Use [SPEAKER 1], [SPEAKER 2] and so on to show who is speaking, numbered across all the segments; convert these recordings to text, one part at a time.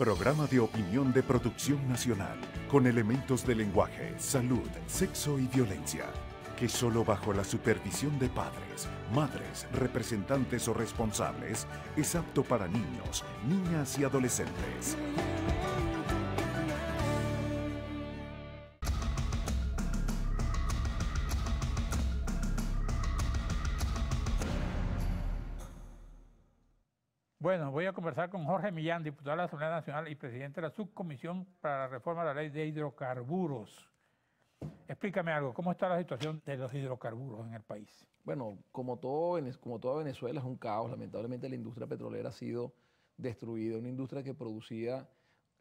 [SPEAKER 1] Programa de opinión de producción nacional, con elementos de lenguaje, salud, sexo y violencia, que solo bajo la supervisión de padres, madres, representantes o responsables es apto para niños, niñas y adolescentes.
[SPEAKER 2] Bueno, voy a conversar con Jorge Millán, diputado de la Asamblea Nacional y presidente de la Subcomisión para la Reforma de la Ley de Hidrocarburos. Explícame algo, ¿cómo está la situación de los hidrocarburos en el país?
[SPEAKER 3] Bueno, como toda Venezuela es un caos. Lamentablemente la industria petrolera ha sido destruida. Una industria que producía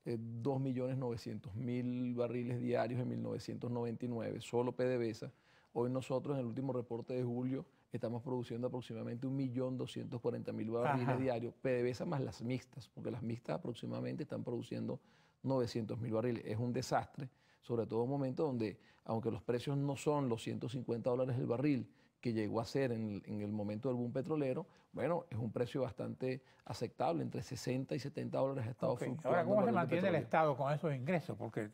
[SPEAKER 3] 2.900.000 barriles diarios en 1999, solo PDVSA. Hoy nosotros en el último reporte de julio estamos produciendo aproximadamente 1.240.000 barriles diarios, PDVSA más las mixtas, porque las mixtas aproximadamente están produciendo 900.000 barriles. Es un desastre, sobre todo en un momento donde, aunque los precios no son los $150 el barril, que llegó a ser en el momento del boom petrolero, bueno, es un precio bastante aceptable, entre 60 y $70 ha estado fluctuando.
[SPEAKER 2] Ahora, ¿cómo se mantiene el Estado con esos ingresos? Porque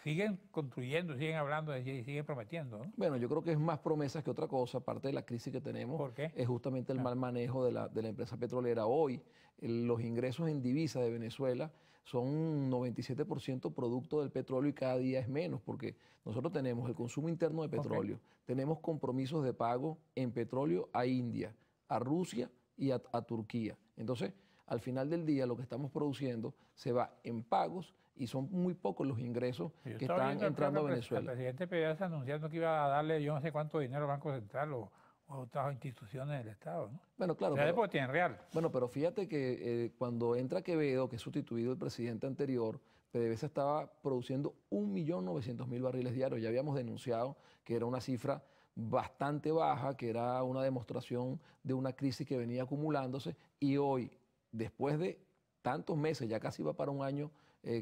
[SPEAKER 2] siguen construyendo, siguen hablando y siguen prometiendo, ¿no?
[SPEAKER 3] Bueno, yo creo que es más promesas que otra cosa. Aparte de la crisis que tenemos,
[SPEAKER 2] ¿Por qué?
[SPEAKER 3] es justamente el mal manejo de la empresa petrolera. Hoy, los ingresos en divisa de Venezuela son 97% producto del petróleo y cada día es menos, porque nosotros tenemos el consumo interno de petróleo, tenemos compromisos de pago en petróleo a India, a Rusia y a Turquía. Entonces, al final del día, lo que estamos produciendo se va en pagos y son muy pocos los ingresos que están entrando a Venezuela.
[SPEAKER 2] El presidente PDVSA anunciando que iba a darle yo no sé cuánto dinero al Banco Central o otras instituciones del Estado, ¿no?
[SPEAKER 3] Bueno, claro.
[SPEAKER 2] Porque tienen real.
[SPEAKER 3] Bueno, pero fíjate que cuando entra Quevedo, que es sustituido el presidente anterior, PDVSA estaba produciendo 1.900.000 barriles diarios. Ya habíamos denunciado que era una cifra bastante baja, que era una demostración de una crisis que venía acumulándose, y hoy, después de tantos meses, ya casi va para un año,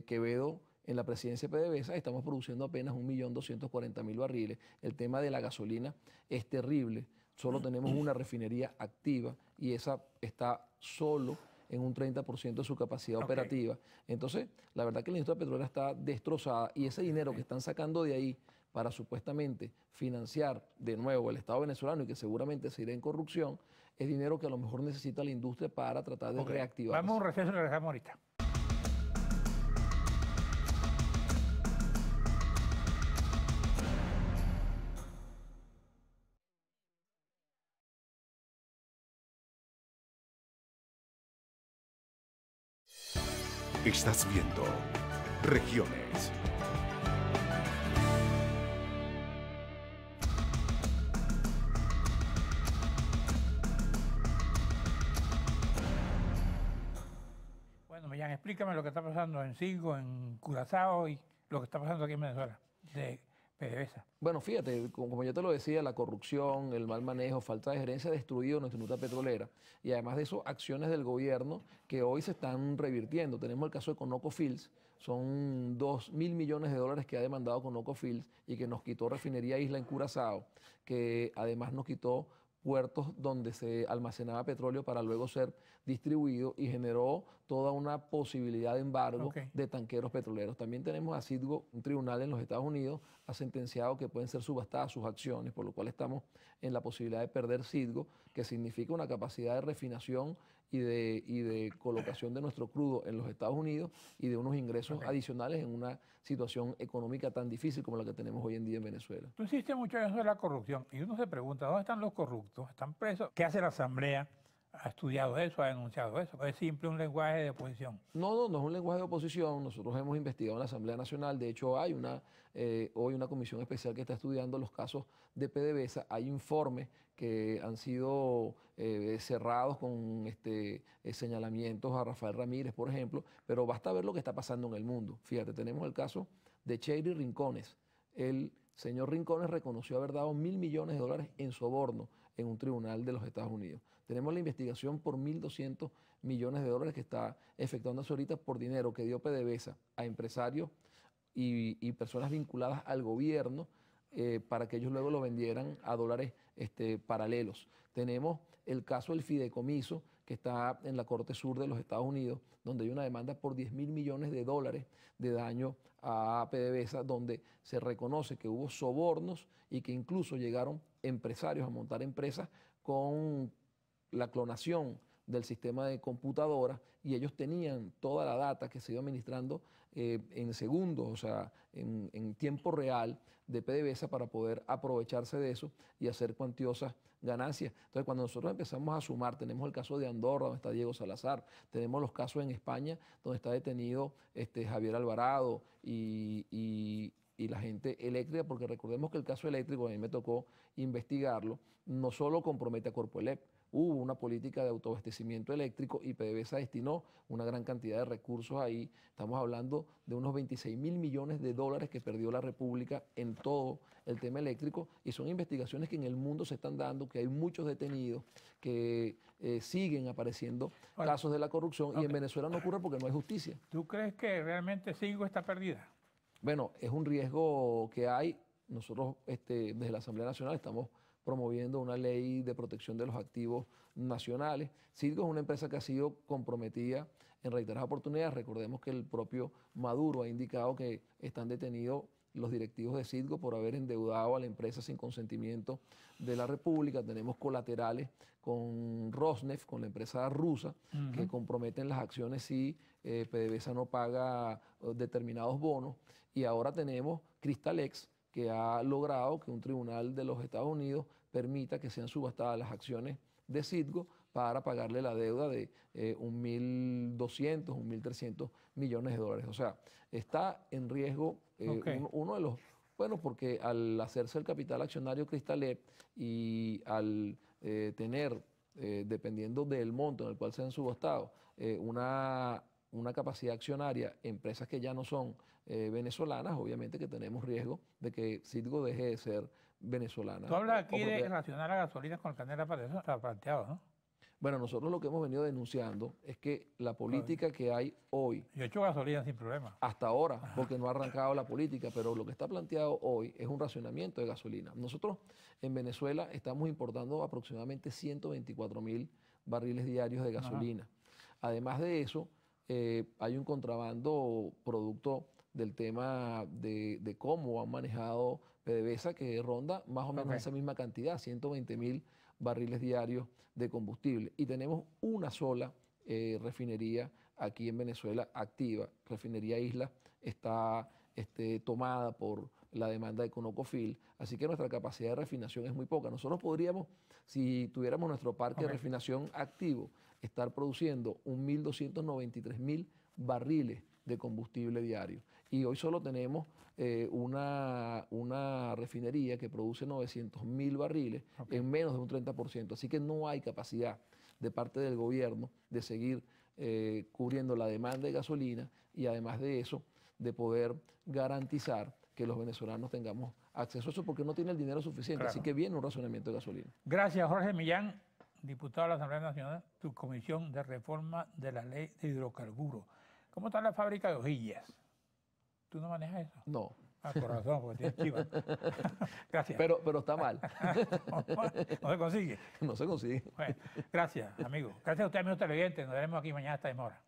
[SPEAKER 3] Quevedo en la presidencia de PDVSA, estamos produciendo apenas 1.240.000 barriles. El tema de la gasolina es terrible. Solo tenemos una refinería activa y esa está solo en un 30% de su capacidad operativa. Entonces, la verdad que la industria petrolera está destrozada y ese dinero que están sacando de ahí para supuestamente financiar de nuevo el Estado venezolano y que seguramente se irá en corrupción, es dinero que a lo mejor necesita la industria para tratar de reactivar.
[SPEAKER 2] Vamos a un receso y regresamos ahorita.
[SPEAKER 1] Estás viendo Regiones.
[SPEAKER 2] Bueno, Millán, explícame lo que está pasando en Sigo, en Curazao y lo que está pasando aquí en Venezuela, de PDVSA.
[SPEAKER 3] Bueno, fíjate, como yo te lo decía, la corrupción, el mal manejo, falta de gerencia ha destruido nuestra industria petrolera. Y además de eso, acciones del gobierno que hoy se están revirtiendo. Tenemos el caso de ConocoPhillips, son 2.000 millones de dólares que ha demandado ConocoPhillips y que nos quitó Refinería Isla en Curazao, que además nos quitó puertos donde se almacenaba petróleo para luego ser distribuido y generó toda una posibilidad de embargo de tanqueros petroleros. También tenemos a Citgo, un tribunal en los Estados Unidos, ha sentenciado que pueden ser subastadas sus acciones, por lo cual estamos en la posibilidad de perder Citgo, que significa una capacidad de refinación y de colocación de nuestro crudo en los Estados Unidos y de unos ingresos adicionales en una situación económica tan difícil como la que tenemos hoy en día en Venezuela.
[SPEAKER 2] Tú insistes mucho en eso de la corrupción y uno se pregunta, ¿dónde están los corruptos? ¿Están presos? ¿Qué hace la Asamblea? ¿Ha estudiado eso? ¿Ha denunciado eso? ¿O es simple un lenguaje de oposición?
[SPEAKER 3] No es un lenguaje de oposición. Nosotros hemos investigado en la Asamblea Nacional. De hecho, hay hoy una comisión especial que está estudiando los casos de PDVSA. Hay informes que han sido cerrados con señalamientos a Rafael Ramírez, por ejemplo, pero basta ver lo que está pasando en el mundo. Fíjate, tenemos el caso de Cheiry Rincones. El señor Rincones reconoció haber dado 1.000 millones de dólares en soborno en un tribunal de los Estados Unidos. Tenemos la investigación por 1.200 millones de dólares que está efectuándose ahorita por dinero que dio PDVSA a empresarios y personas vinculadas al gobierno para que ellos luego lo vendieran a dólares paralelos. Tenemos el caso del fideicomiso que está en la Corte Sur de los Estados Unidos, donde hay una demanda por 10.000 millones de dólares de daño a PDVSA, donde se reconoce que hubo sobornos y que incluso llegaron empresarios a montar empresas con la clonación del sistema de computadora y ellos tenían toda la data que se iba administrando en segundos, o sea, en tiempo real de PDVSA para poder aprovecharse de eso y hacer cuantiosas ganancias. Entonces, cuando nosotros empezamos a sumar, tenemos el caso de Andorra, donde está Diego Salazar, tenemos los casos en España, donde está detenido Javier Alvarado y la gente eléctrica, porque recordemos que el caso eléctrico, a mí me tocó investigarlo, no solo compromete a Corpoelec, hubo una política de autoabastecimiento eléctrico y PDVSA destinó una gran cantidad de recursos ahí. Estamos hablando de unos 26.000 millones de dólares que perdió la República en todo el tema eléctrico y son investigaciones que en el mundo se están dando, que hay muchos detenidos, que siguen apareciendo casos de la corrupción y en Venezuela no ocurre porque no hay justicia.
[SPEAKER 2] ¿Tú crees que realmente Citgo está perdida?
[SPEAKER 3] Bueno, es un riesgo que hay. Nosotros desde la Asamblea Nacional estamos promoviendo una ley de protección de los activos nacionales. Citgo es una empresa que ha sido comprometida en reiteradas oportunidades. Recordemos que el propio Maduro ha indicado que están detenidos los directivos de Citgo por haber endeudado a la empresa sin consentimiento de la República. Tenemos colaterales con Rosneft, con la empresa rusa, que comprometen las acciones si PDVSA no paga determinados bonos. Y ahora tenemos Cristalex, que ha logrado que un tribunal de los Estados Unidos permita que sean subastadas las acciones de Citgo para pagarle la deuda de 1.200, 1.300 millones de dólares. O sea, está en riesgo uno de los... Bueno, porque al hacerse el capital accionario Cristalex y al tener, dependiendo del monto en el cual se han subastado, una capacidad accionaria, empresas que ya no son venezolanas, obviamente que tenemos riesgo de que Citgo deje de ser venezolana.
[SPEAKER 2] Tú hablas aquí de relacionar a gasolina con el canela para eso está planteado, ¿no?
[SPEAKER 3] Bueno, nosotros lo que hemos venido denunciando es que la política que hay hoy...
[SPEAKER 2] Yo he hecho gasolina sin problema.
[SPEAKER 3] Hasta ahora, porque no ha arrancado la política, pero lo que está planteado hoy es un racionamiento de gasolina. Nosotros en Venezuela estamos importando aproximadamente 124.000 barriles diarios de gasolina. Además de eso, hay un contrabando producto del tema de cómo han manejado PDVSA que ronda más o menos esa misma cantidad, 120.000 barriles diarios de combustible. Y tenemos una sola refinería aquí en Venezuela activa. Refinería Isla está tomada por la demanda de ConocoPhil, así que nuestra capacidad de refinación es muy poca. Nosotros podríamos, si tuviéramos nuestro parque de refinación activo, estar produciendo 1.293.000 barriles de combustible diario. Y hoy solo tenemos una refinería que produce 900.000 barriles en menos de un 30%. Así que no hay capacidad de parte del gobierno de seguir cubriendo la demanda de gasolina y además de eso, de poder garantizar que los venezolanos tengamos acceso a eso porque no tiene el dinero suficiente. Así que viene un racionamiento de gasolina.
[SPEAKER 2] Gracias, Jorge Millán, diputado de la Asamblea Nacional, tu comisión de reforma de la ley de hidrocarburos. ¿Cómo está la fábrica de hojillas? ¿Tú no manejas eso?
[SPEAKER 3] No.
[SPEAKER 2] Ah, por razón, porque tienes chivas. Gracias.
[SPEAKER 3] Pero está mal.
[SPEAKER 2] No se consigue.
[SPEAKER 3] No se consigue.
[SPEAKER 2] Bueno, gracias, amigo. Gracias a usted, amigos televidentes. Nos veremos aquí mañana a esta misma hora.